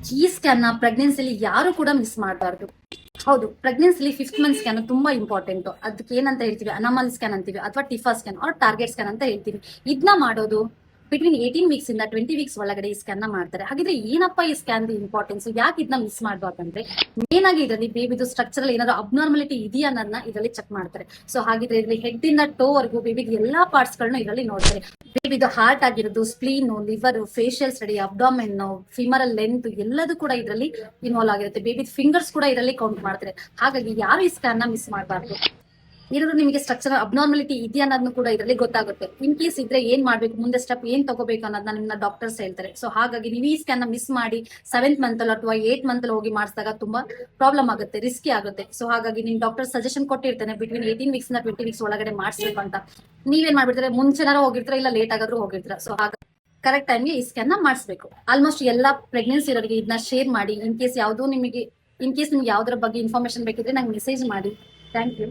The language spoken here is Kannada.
ಈ ಸ್ಕ್ಯಾನ್ ನ ಪ್ರೆಗ್ನೆನ್ಸಿಲಿ ಯಾರು ಕೂಡ ಮಿಸ್ ಮಾಡಬಾರ್ದು. ಹೌದು, ಪ್ರೆಗ್ನೆನ್ಸಿಲಿ 5th ಮಂತ್ ಸ್ಕ್ಯಾನ್ ತುಂಬಾ ಇಂಪಾರ್ಟೆಂಟ್. ಅದಕ್ಕೆ ಏನಂತ ಹೇಳ್ತೀವಿ, ಅನಾಮಲ್ ಸ್ಕ್ಯಾನ್ ಅಂತೀವಿ ಅಥವಾ ಟಿಫಾ ಸ್ಕ್ಯಾನ್ ಆರ್ ಟಾರ್ಗೆಟ್ ಸ್ಕ್ಯಾನ್ ಅಂತ ಹೇಳ್ತೀವಿ. ಇದನ್ನ ಮಾಡೋದು ಬಿಟ್ವೀನ್ 18 ವೀಕ್ಸ್ ಇಂದ 20 ವೀಕ್ಸ್ ಒಳಗಡೆ ಈ ಸ್ಕ್ಯಾನ್ ನ ಮಾಡ್ತಾರೆ. ಹಾಗಿದ್ರೆ ಏನಪ್ಪ ಈ ಸ್ಕ್ಯಾನ್ ಇಂಪಾರ್ಟೆನ್ಸ್, ಯಾಕೆ ಇದನ್ನ ಮಿಸ್ ಮಾಡಬಾರ್ದಂದ್ರೆ, ಮೇನ್ ಆಗಿ ಇದರಲ್ಲಿ ಬೇಬಿದು ಸ್ಟ್ರಕ್ಚರಲ್ ಏನಾದ್ರು ಅಬ್ನಾರ್ಮಾಲಿಟಿ ಇದೆಯಾ ಅನ್ನೋದನ್ನ ಇದರಲ್ಲಿ ಚೆಕ್ ಮಾಡ್ತಾರೆ. ಸೊ ಹಾಗಿದ್ರೆ ಇದರಲ್ಲಿ ಹೆಡ್ ಇಂದ ಟೋ ವರೆಗೂ ಬೇಬಿಗೆ ಎಲ್ಲಾ ಪಾರ್ಟ್ಸ್ ಗಳನ್ನ ಇದರಲ್ಲಿ ನೋಡ್ತಾರೆ. ಬೇಬಿದು ಹಾರ್ಟ್ ಆಗಿರೋದು, spleen, liver, facial study, abdomen, femoral length ಎಲ್ಲದೂ ಕೂಡ ಇದರಲ್ಲಿ ಇನ್ವಾಲ್ವ್ ಆಗಿರುತ್ತೆ. ಬೇಬಿ ಫಿಂಗರ್ಸ್ ಕೂಡ ಇದರಲ್ಲಿ ಕೌಂಟ್ ಮಾಡ್ತಾರೆ. ಹಾಗಾಗಿ ಯಾರು ಈ ಸ್ಕ್ಯಾನ್ ನ ಮಿಸ್ ಮಾಡಬಾರ್ದು. ಏನಾದ್ರು ನಿಮಗೆ ಸ್ಟ್ರಕ್ಚರ್ ಅಬ್ನಾರ್ಮಾಲಿಟಿ ಇದೆಯಾ ಅನ್ನೋದನ್ನು ಕೂಡ ಇದರಲ್ಲಿ ಗೊತ್ತಾಗುತ್ತೆ. ಇನ್ ಕೇಸ್ ಇದ್ರೆ ಏನ್ ಮಾಡ್ಬೇಕು, ಮುಂದೆ ಸ್ಟೆಪ್ ಏನ್ ತಗೋಬೇಕು ಅನ್ನೋದನ್ನ ನಿಮ್ಮ ಡಾಕ್ಟರ್ಸ್ ಹೇಳ್ತಾರೆ. ಸೊ ಹಾಗಾಗಿ ನೀವು ಈ ಸ್ಕ್ಯಾನ್ ನ ಮಿಸ್ ಮಾಡಿ 7th ಮಂತ್ ಅಥವಾ 8th ಮಂತ್ ಹೋಗಿ ಮಾಡಿಸಿದಾಗ ತುಂಬಾ ಪ್ರಾಬ್ಲಮ್ ಆಗುತ್ತೆ, ರಿಸ್ಕಿ ಆಗುತ್ತೆ. ಸೊ ಹಾಗಾಗಿ ನಿಮ್ ಡಾಕ್ಟರ್ ಸಜೆಷನ್ ಕೊಟ್ಟಿರ್ತಾನೆ ಬಿಟ್ವೀನ್ 18 ವೀಕ್ಸ್ ಇಂದ 20 ವೀಕ್ಸ್ ಒಳಗಡೆ ಮಾಡಿಸ್ಬೇಕು ಅಂತ. ನೀವೇನ್ ಮಾಡ್ಬಿಡ್ತಾರೆ, ಮುಂಚೆನಾರು ಹೋಗಿರ್ತೀರಾ ಇಲ್ಲ ಲೇಟ್ ಆಗಾದ್ರೂ ಹೋಗಿರ್ತೀರಾ. ಸೊ ಹಾಗಾಗಿ ಕರೆಕ್ಟ್ ಟೈಮ್ಗೆ ಈ ಸ್ಕ್ಯಾನ್ ನ ಮಾಡಿಸ್ಬೇಕು. ಆಲ್ಮೋಸ್ಟ್ ಎಲ್ಲಾ ಪ್ರೆಗ್ನೆನ್ಸಿ ಇರೋರಿಗೆ ಇದನ್ನ ಶೇರ್ ಮಾಡಿ. ಇನ್ ಕೇಸ್ ನಿಮ್ಗೆ ಯಾವ್ದ್ರ ಬಗ್ಗೆ ಇನ್ಫಾರ್ಮೇಶನ್ ಬೇಕಿದ್ರೆ ನಂಗೆ ಮೆಸೇಜ್ ಮಾಡಿ. Thank you.